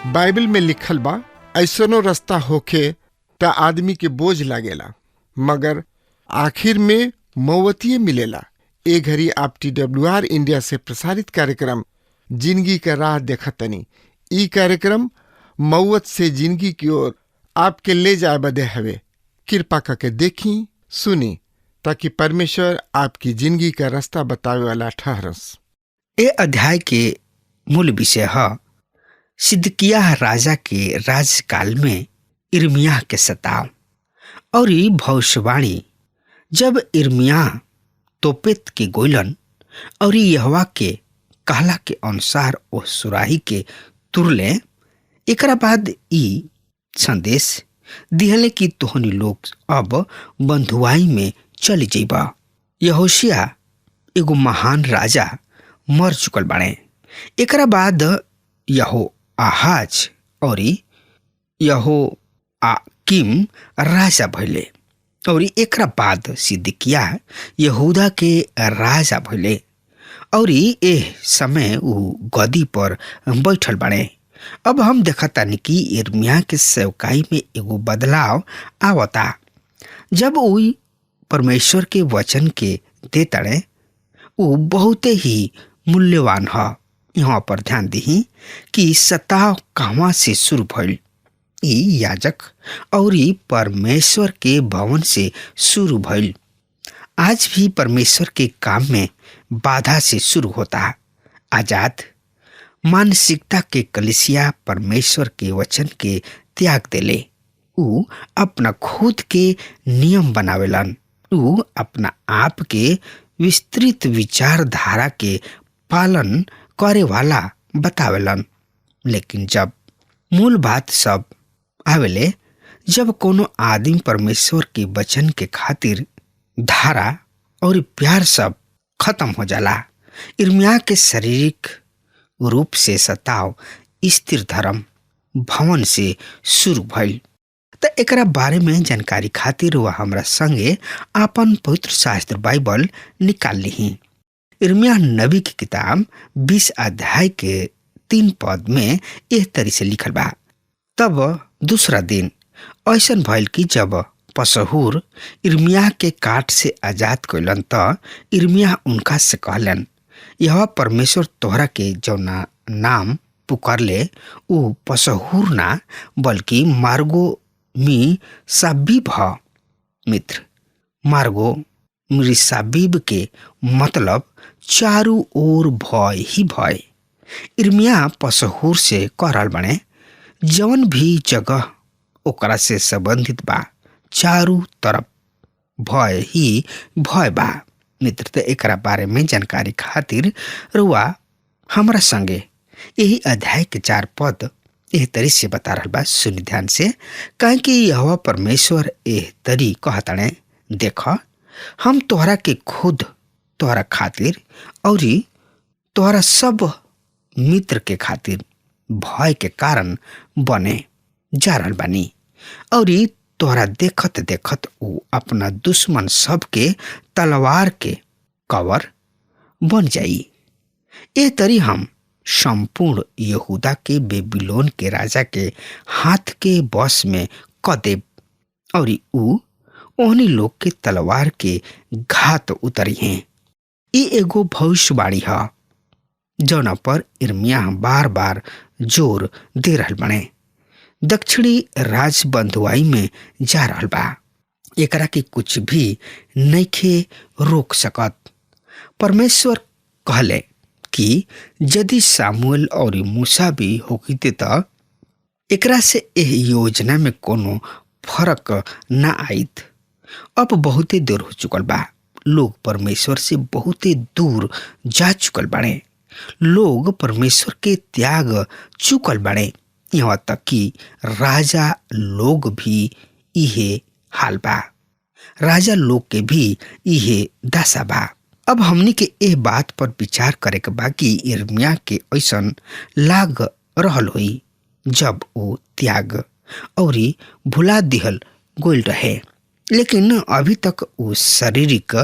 Bible में लिखल बा, ऐसनो रास्ता होखे त आदमी के बोझ लागेला, मगर आखिर में मौवतिये मिलेला। ए घड़ी आप TWR इंडिया से प्रसारित कार्यक्रम जिंदगी का राह देखतनी। ई कार्यक्रम मौत से जिंदगी की ओर आपके ले जाए बदे हवे। कृपा करके देखी सुनी ताकि परमेश्वर आपकी जिंदगी का रास्ता बतावे वाला ठहरस। ए अध्याय के मूल विषय है सिदकिय्याह राजा के राजकाल में इर्मियाह के सताव और ई भविष्यवाणी। जब इर्मियाह तोपेत के गोलन और यहोवा के कहला के अनुसार ओ सुराही के तुरले, एकरा बाद ई संदेश दिहले कि तोहनी लोग अब बंधुआई में चल जइबा। यहोशिया एगो महान राजा मर चुकल बाड़े। एकरा बाद यहो आहाज और यहो आकिम राजा भइले और एकरा बाद सिदकिय्याह यहूदा के राजा भइले और एह समय उ गद्दी पर बैठल बाड़े। अब हम देखतानी कि इर्मियाह के सेवकाई में एगो बदलाव आवता। जब उ परमेश्वर के वचन के देताड़े, उ बहुत ही मूल्यवान है। यहाँ पर ध्यान दी कि सताव कहवा से शुरू भइल। ई याजक और परमेश्वर के भवन से शुरू भइल। आज भी परमेश्वर के काम में बाधा से शुरू होता। आजाद मानसिकता के कलिसिया परमेश्वर के वचन के त्याग देले। उ अपना खुद के नियम बनावेलन। उ अपना आप के विस्तृत विचारधारा के पालन करे वाला बतावेलन। लेकिन जब मूल बात सब आवेले, जब कोनो आदमी परमेश्वर के वचन के खातिर धारा और प्यार सब खत्म हो जाला। इर्मियाह के शारीरिक रूप से सताव स्थिर धर्म भवन से शुरू भइल। त एकरा बारे में जानकारी खातिर वह हमरा संगे आपन पवित्र शास्त्र बाइबल निकाल ली। इर्मियाह नबी की किताब 20 अध्याय के 3 पद में एह तरी से लिखल बा। तब दूसरा दिन ऐसन भइल कि जब पसहूर इर्मियाह के काट से आजाद कइलन त इर्मियाह उनका से कहलन, यह परमेश्वर तोहरा के जौना नाम पुकारले उ पसहूर ना बल्कि मार्गो मी साबीब ह। मित्र, मार्गो मिसाबीब के मतलब चारू ओर भय ही भय। इर्मियाह पसहूर से कह रहल बने, जवन भी जगह ओकरा से संबंधित बा चारू तरफ भय ही भय बा। मित्र, त एकरा बारे में जानकारी खातिर रुआ हमरा संगे यही अध्याय के 4 पद एह तरी से बता रहल बा। सुनि ध्यान से, काहे कि यहोवा परमेश्वर एह तरी कहताणे, देख हम तोहरा के खुद तोहरा खातिर और तोहरा सब मित्र के खातिर भय के कारण बने जा रहल बानी और तोहरा देखत देखत उ अपना दुश्मन सब के तलवार के कवर बन जाई। ए तरी हम संपूर्ण यहूदा के बेबीलोन के राजा के हाथ के बस में क देब और उ ओहनी लोग के तलवार के घात उतरी हैं। ई एगो भविष्यवाणी है जौना पर इर्मियाह बार बार जोर दे रहल बने। दक्षिणी राज बंधुआई में जा रहल बा। एकरा के कुछ भी नइखे रोक सकत। परमेश्वर कहले कि यदि सामुएल और मूसा भी होकिते त एकरा से एह योजना में कोनो फर्क ना आइत। अब बहुते देर हो चुकल बा। लोग परमेश्वर से बहुते दूर जा चुकल बाड़े। लोग परमेश्वर के त्याग चुकल बाड़े। यहाँ तक कि राजा लोग भी इहे हाल बा। राजा लोग के भी इहे दशा बा। अब हमनी के एह बात पर विचार करे के बा कि इर्मियाह के ऐसन लाग रहल होई जब वो त्याग और भुला दिहल गोल रहे, लेकिन अभी तक वो शारीरिक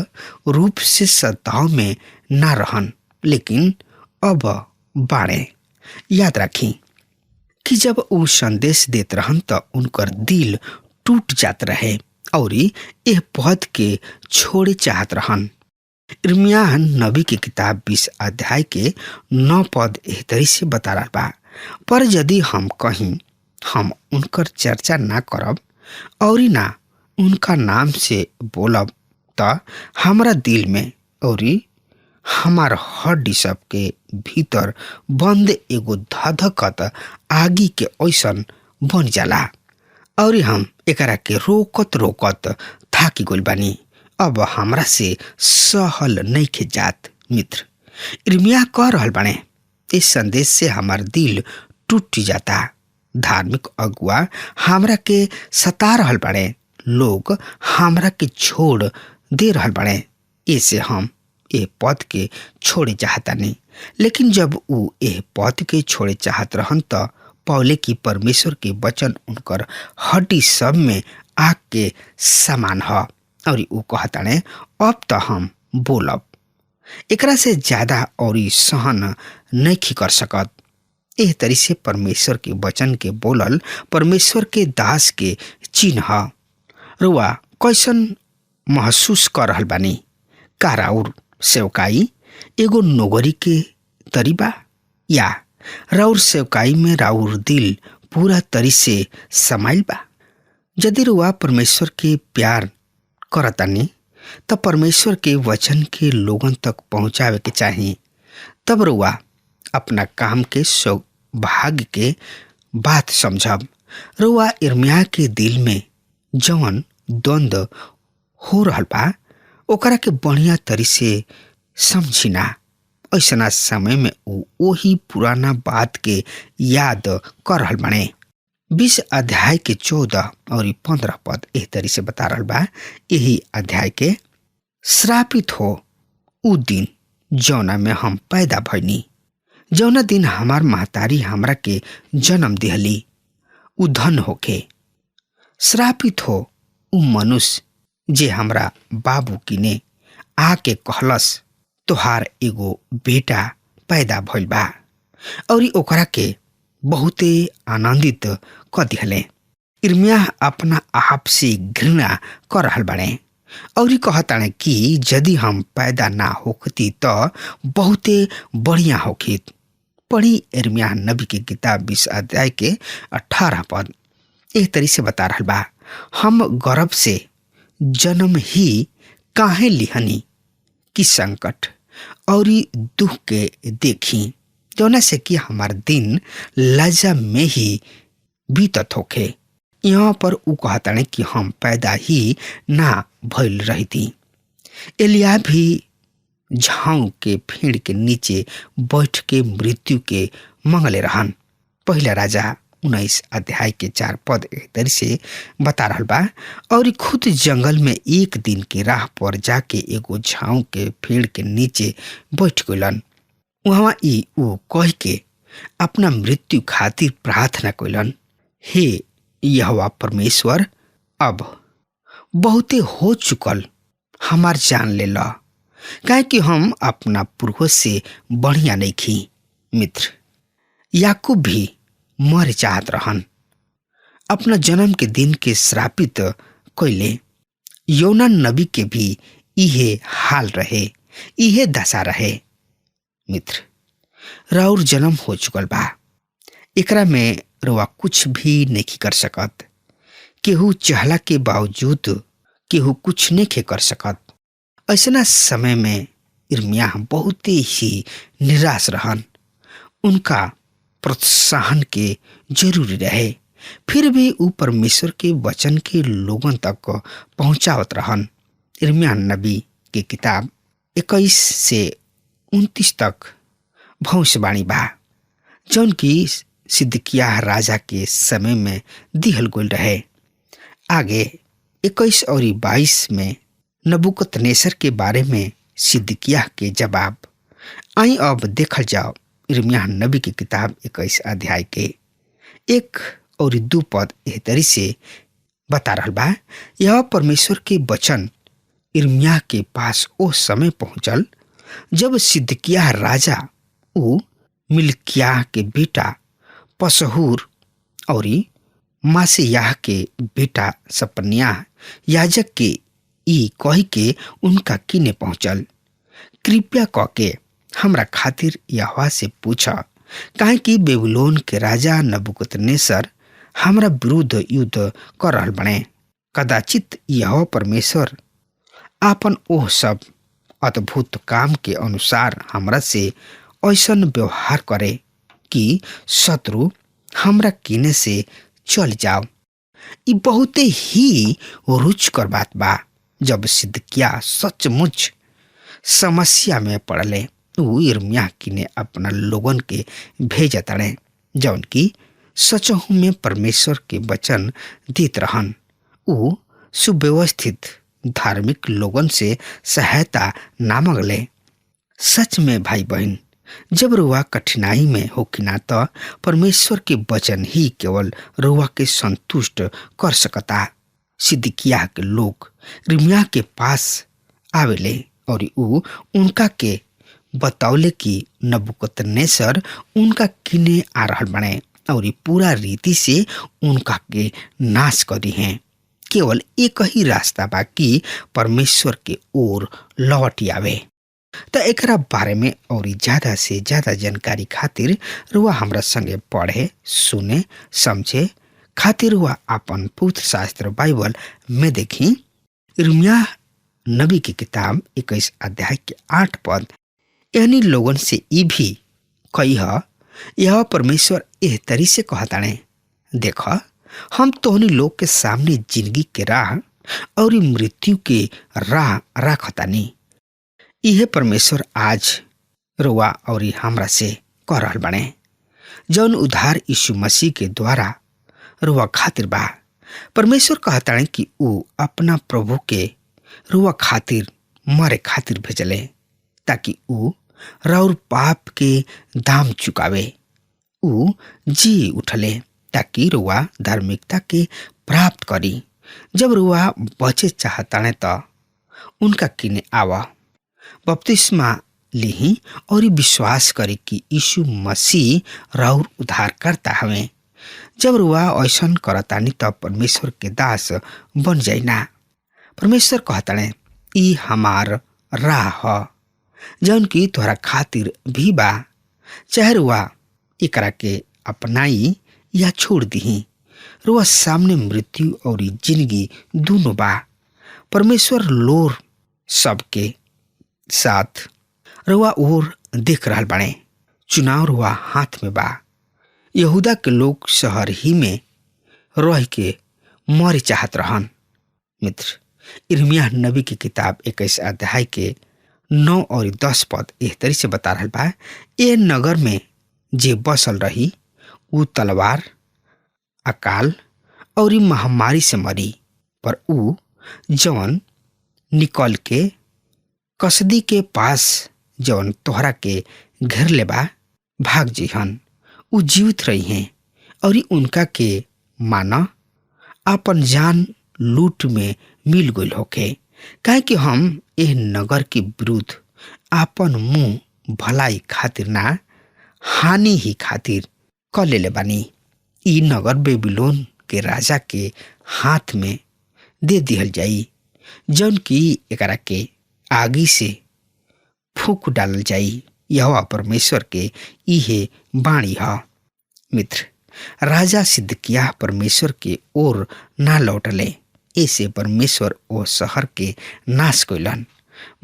रूप से सताव में ना रहन, लेकिन अब बाड़े। याद रखी कि जब ऊ संदेश देत रहन त उनकर दिल टूट जात रहे और यह पद के छोड़े चाहत रहन। इर्मियाह नबी की किताब 20 अध्याय के 9 पद एह तरी से बता रहा बा, पर यदि हम कहीं हम उनकर चर्चा ना करब और ना उनका नाम से बोलब त हमारा दिल में और हमार हड्डी सब के भीतर बंद एगो धधकत आगी के ऐसन बन जाला और हम एकरा के रोकत रोकत थाकी गइल बानी। अब हमरा से सहल नइखे जात। मित्र, इर्मियाह कह रहल बाने, इस संदेश से हमार दिल टूट जाता। धार्मिक अगुआ हमरा के सता रहल बाने, लोग हमरा के छोड़ दे रहल बाने, ऐसे हम ए पद के छोड़े चाहता नहीं। लेकिन जब ऊ ए पद के छोड़े चाहत रहन त पौले की परमेश्वर के वचन उनकर हड्डी सब में आग के समान ह और ऊ कहताने, अब तो हम बोलब, एकरा से ज्यादा और सहन नहीं कर सकत। एह तरी से परमेश्वर के वचन के बोलल परमेश्वर के दास के चिन्ह। रुआ कैसन महसूस कर रहल बानी? का राउर सेवकाई एगो नौकरी के तरीबा या राउर सेवकाई में राउर दिल पूरा तरी से समाइल बा? यदि रुआ परमेश्वर के प्यार करतानी तो परमेश्वर के वचन के लोगन तक पहुंचावे के चाहिए। तब रुआ अपना काम के सौभाग्य के बात समझब। रुआ इर्मियाह के दिल में जवन द्वंद्व हो रहल बा ओकरा के बढ़िया तरी से समझिना। ऐसना समय में वही पुराना बात के याद कर रहल बाने। 20 अध्याय के 14 और 15 पद एह तरी से बता रहल बा। यही अध्याय के, श्रापित हो उ दिन जौना में हम पैदा भइनी, जौना दिन हमार महतारी हमरा के जन्म दिहली, उ धन होके। श्रापित हो उ मनुष्य जे हमरा बाबू किने आके कहलस, तोहार एगो बेटा पैदा भइल बा, और ओकरा के बहुते आनंदित क दिहले। इर्मियाह अपना आप से घृणा कर रहल बाड़े और कहताने कि यदि हम पैदा ना होखती तो बहुते बढ़िया होखित। पढ़ी इर्मियाह नबी की किताब 20 अध्याय के 18 पद एक तरी से बता रहल बा, हम गर्भ से जन्म ही काहे लिहनी कि संकट और दुख के देखी, जौना से कि हमार दिन लज्जा में ही बीतत होखे। यहाँ पर ऊ कहताने कि हम पैदा ही ना भइल रही थी। एलिया भी झाऊ के फेड़ के नीचे बैठ के मृत्यु के मंगले रहन। पहला राजा 19 अध्याय के 4 पद एक तरी से बता रहल बा, और खुद जंगल में एक दिन के राह पर जाके एगो झाऊ के पेड़ के नीचे बैठ गइलन। वहाँ ऊ कह के अपना मृत्यु खातिर प्रार्थना कइलन, हे यहोवा परमेश्वर, अब बहुते हो चुकल, हमार जान ले ला, काहे कि हम अपना पूर्वज से बढ़िया नहीं खी। मित्र, याकूब भी मर चाहत रहन, अपना जन्म के दिन के श्रापित कइले। योना नबी के भी इहे हाल रहे, इहे दशा रहे। मित्र, राउर जन्म हो चुकल बा, एकरा में रउआ कुछ भी नहीं कर सकत। केहू चहला के बावजूद केहू कुछ नहीं कर सकत। ऐसना समय में इर्मियाह बहुत ही निराश रहन। उनका प्रोत्साहन के जरूरी रहे, फिर भी ऊ परमेश्वर के वचन के लोगन तक पहुंचावत रहन। इर्मियाह नबी के किताब 21 से 29 तक भविष्यवाणी बा, जौन की सिदकिय्याह राजा के समय में दिहल गइल रहे। आगे 21 और 22 में नबूकदनेस्सर के बारे में सिदकिय्याह के जवाब। आई अब देखल जाओ इर्मियाह नबी की किताब 21 अध्याय के 1 और 2 पद एह तरी से बता रहल बा। यह परमेश्वर के वचन इर्मियाह के पास ओ समय पहुंचल जब सिदकिय्याह राजा ऊ मिल्किय्याह के बेटा पसहूर और मासेयाह के बेटा सपन्याह याजक के ई कही के उनका किने पहुंचल, कृपया क के हमरा खातिर यहोवा से पूछा, काहे कि बेबीलोन के राजा नबूकदनेस्सर हमरा विरुद्ध युद्ध कर रहल बने। कदाचित यहोवा परमेश्वर आपन ओह सब अद्भुत काम के अनुसार हमरा से ऐसन व्यवहार करे कि शत्रु हमरा किने से चल जाओ। ई बहुते ही रुचकर बात बा। जब सिदकिय्याह सचमुच समस्या में पड़ले, ऊ यिर्मयाह किने अपना लोगन के भेजतड़े, जौन की सचहु में परमेश्वर के वचन देत रहन। ऊ सुव्यवस्थित धार्मिक लोगन से सहायता ना मांगले। सच में भाई बहन, जब रुआ कठिनाई में होकिना तो परमेश्वर के वचन ही केवल रुआ के संतुष्ट कर सकता। सिदकिय्याह के लोग यिर्मयाह के पास आवेले और ऊ उनका के बतौले कि नबूकदनेस्सर उनका किने आ रहल बने और पूरा रीति से उनका के नाश करी हैं। केवल एक ही रास्ता बा कि परमेश्वर के ओर लौट आवे। तो एकरा बारे में और ज्यादा से ज्यादा जानकारी खातिर रुआ हमरा संगे पढ़े, सुने, समझे खातिर रुआ अपन पवित्र शास्त्र बाइबल में देखी। यिर्मयाह नबी की किताब 21 अध्याय के 8 पद यानी लोगन से ई भी कही यह परमेश्वर एह तरी से कहताने, देख हम तोहनी लोग के सामने जिंदगी के राह और मृत्यु के राह राखतानी। इहे परमेश्वर आज रुआ और हमरा से कह रहल बने, जौन उद्धार यीशु मसीह के द्वारा रुआ खातिर बा। परमेश्वर कहताने कि ऊ अपना प्रभु के रुआ खातिर मरे खातिर भेजले, ताकि ऊ राउर पाप के दाम चुकावे। ऊ जी उठले ताकि रुआ धार्मिकता के प्राप्त करी। जब रुआ बचे चाहताने तो उनका किने आवा, बपतिस्मा लिही और विश्वास करी कि यीशु मसीह राउर उद्धार करता हवे। जब रुआ ऐसन करतानी तब परमेश्वर के दास बन जाइना। परमेश्वर कहताने ई हमार राह ह, जौन की तोहरा खातिर भी बा। चाहे रुआ एकरा के अपनाई या छोड़ दीही, रुआ सामने मृत्यु और जिंदगी दोनों बा। परमेश्वर लोर सबके साथ रुआ और देख रहल बाणे। चुनाव रुआ हाथ में बा। यहूदा के लोग शहर ही में रह के मरे चाहत रहन। मित्र, यिर्मयाह नबी की किताब 21 अध्याय के 9 और 10 पद एह तरी से बता रहल बा, ए नगर में जे बसल रही ऊ तलवार, अकाल और महामारी से मरी, पर ऊ जवन निकल के कसदी के पास जवन तोहरा के घेर ले बा भाग जिहन। ऊ जीवित रही हैं और उनका के माना आपन जान लूट में मिल गइल होके, काहे कि हम एह नगर के विरुद्ध आपन मुंह भलाई खातिर ना हानि ही खातिर क लेले बानी। ई नगर बेबीलोन के राजा के हाथ में दे दिहल जाई, जौन की एकरा के आगी से फूक डालल जाई। यहोवा परमेश्वर के इहे बाणी ह। मित्र, राजा सिदकिय्याह परमेश्वर के ओर ना लौटले, ऐसे परमेश्वर ओ शहर के नाश कइलन।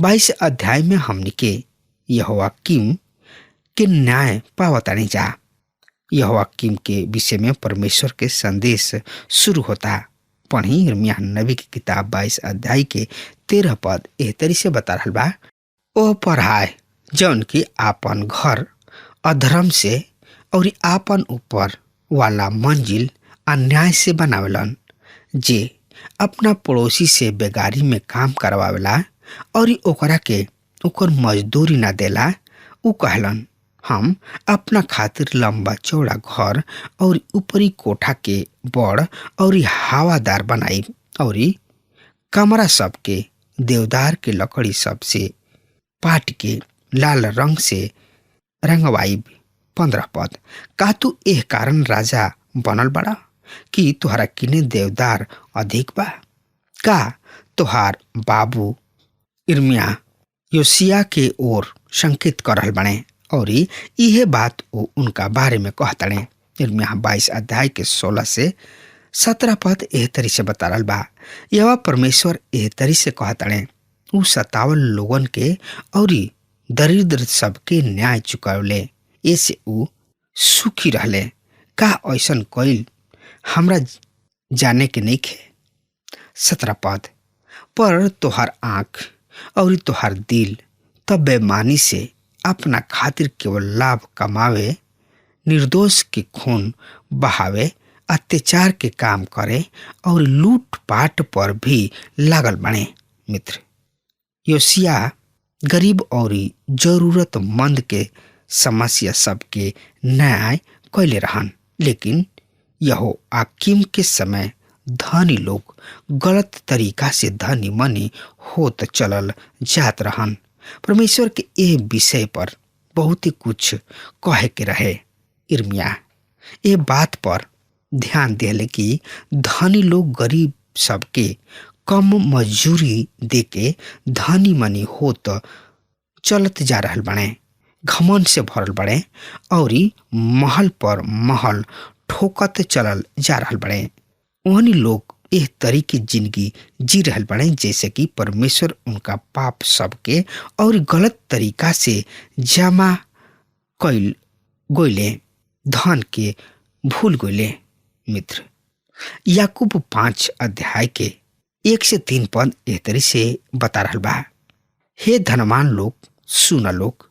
22 अध्याय में हमनी के यहोवाकीम के न्याय पावतानी जा। यहोवाकीम के विषय में परमेश्वर के संदेश शुरू होता। पढ़ी यिर्मयाह नबी की किताब 22 अध्याय के 13 पद एह तरी से बता रहल बा, ओ पढ़ाए जौन की आपन घर अधर्म से और आपन ऊपर वाला मंजिल अन्याय से बनावेलन, जे अपना पड़ोसी से बेगारी में काम करवावेला और ओकरा के ओकर मजदूरी ना देला। ऊ कहलन, हम अपना खातिर लंबा चौड़ा घर और ऊपरी कोठा के बड़ और हवादार बनाई और कमरा सबके देवदार के लकड़ी सबसे पाट के लाल रंग से रंगवाई। 15 पद, का तू एह कारण राजा बनल बड़ा कि तुहरा किने देवदार अधिक बा? का तुहार बाबू इर्मिया योसिया के ओर संकेत कर रहल बने और इहे बात वो उनका बारे में कहतड़े। इर्मिया 22 अध्याय के 16 से 17 पद एह तरी से बता रहल बा। यह परमेश्वर एह तरी से कहतड़े, उ सतावल लोगन के और दरिद्र सबके न्याय चुकावले, ऐसे उ सुखी रहले। का ऐसन कइल हमरा जाने के नहीं खे। 17 पद, पर तोहार आँख और तोहार दिल तब बेमानी से अपना खातिर केवल लाभ कमावे, निर्दोष के खून बहावे, अत्याचार के काम करे और लूट पाट पर भी लागल बने। मित्र, योसिया गरीब और जरूरतमंद के समस्या सबके न्याय कैले रहन, लेकिन यहो आकिम के समय धनी लोग गलत तरीका से धनी मनी होत चलल जात रहन। परमेश्वर के ए विषय पर बहुत ही कुछ कहे के रहे। इर्मिया ए बात पर ध्यान दिले कि धनी लोग गरीब सबके कम मजूरी देके धनी मनी होत चलत जा रहल बने, घमंड से भरल बड़े और महल पर महल ठोकत चलल जा रहल बड़े। वहनी लोग एह तरीके जिंदगी जी रहल बड़े जैसे कि परमेश्वर उनका पाप सबके और गलत तरीका से जमा कैल गोइले धन के भूल गोइले। मित्र, याकूब 5 अध्याय के 1 से 3 पद एह तरी से बता रहल बा। हे धनवान लोग, सुन लोग,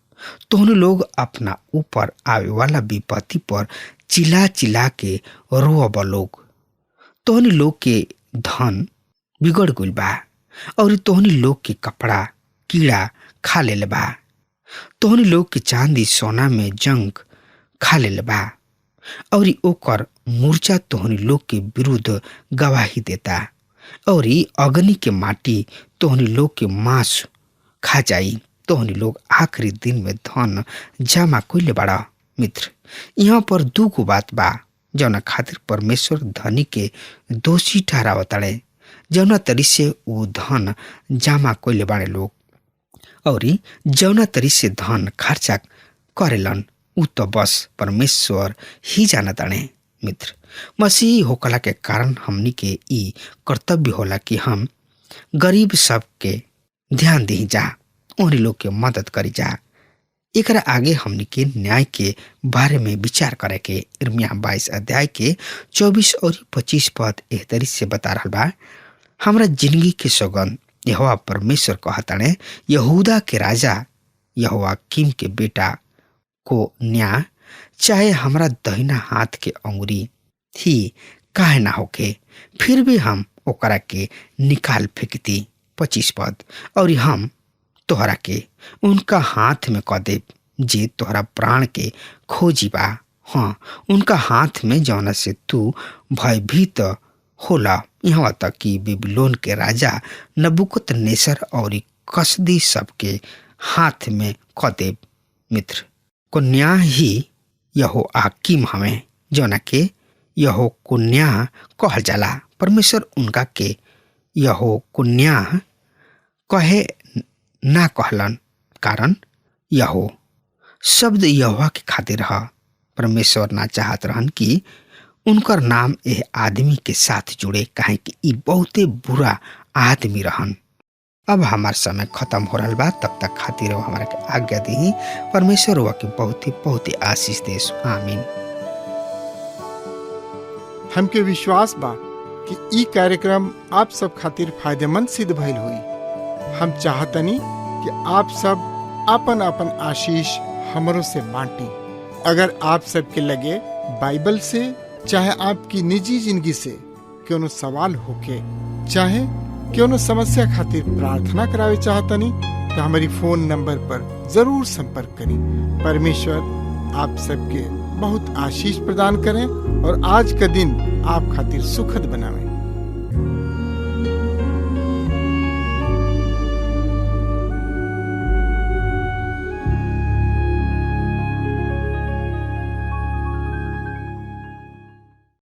तोहनी लोग अपना ऊपर आवे वाला विपत्ति पर चिल्ला चिल्ला के रोब लोग। तोहनी लोग के धन बिगड़ गइल बा और तोहनी लोग के कपड़ा कीड़ा खा लेल बा। तोहनी लोग के चांदी सोना में जंग खा लेल बा और ओकर मूर्छा तोहनी लोग के विरुद्ध गवाही देता और अग्नि के माटी तोहनी लोग के मांस खा जाई। तोहनी लोग आखिरी दिन में धन जमा कइले बाड़ा। मित्र, यहाँ पर 2 बात बा जौना खातिर परमेश्वर धनी के दोषी ठहरावताड़े। जौना तरी से वो धन जमा कइले बाड़े लोग और जौना तरी से धन खर्चा करेलन उ तो बस परमेश्वर ही जानताड़े। मित्र, मसीह होकला के कारण हमनी के ई कर्तव्य होला कि हम गरीब सब के ध्यान दी जा, उन लोग के मदद करी जा। एकरा आगे हमनी के न्याय के बारे में विचार करे के। इर्मिया 22 अध्याय के 24 और 25 पद एह तरी से बता रहल बा। हमरा जिंदगी के सौगंध यहोवा परमेश्वर कहताने, यहूदा के राजा यहोयाकीम के बेटा को न्याय चाहे हमरा दहिना हाथ के अंगुरी ही काहे ना होके, फिर भी हम ओकरा के निकाल फेंकती। 25 पद, और हम तोहरा के उनका हाथ में क देब जे तोहरा प्राण के खोजी बा। हाँ, उनका हाथ में जौना से तू भयभीत होला, यहाँ तक कि बेबीलोन के राजा नबूकदनेस्सर और कसदी सबके हाथ में क देब। मित्र, को न्याय ही यहोयाकीम हमें जौना के यहोकुन्याह कहल जाला। परमेश्वर उनका के यहोकुन्याह कहे ना कहलन, कारण यहो शब्द यहोवा के खातिर ह। परमेश्वर ना चाहत रहन कि उनकर नाम एह आदमी के साथ जुड़े, काहे कि ई बहुते बुरा आदमी रहन। अब हमार समय खत्म हो रहा बा, तब तक खातिर हमारा के आज्ञा दी। परमेश्वर हुआ के बहुत ही आशीष देस। आमीन। हमके विश्वास बा कि ई कार्यक्रम आप सब खातिर फायदेमंद सिद्ध भइल हुई। हम चाहतनी कि आप सब अपन अपन आशीष हमरों से बांटी। अगर आप सबके लगे बाइबल से चाहे आपकी निजी जिंदगी से कोनो सवाल होके, चाहे कोनो समस्या खातिर प्रार्थना करावे चाहतनी, तो हमारी फोन नंबर पर जरूर संपर्क करें। परमेश्वर आप सबके बहुत आशीष प्रदान करें और आज का दिन आप खातिर सुखद बनावे।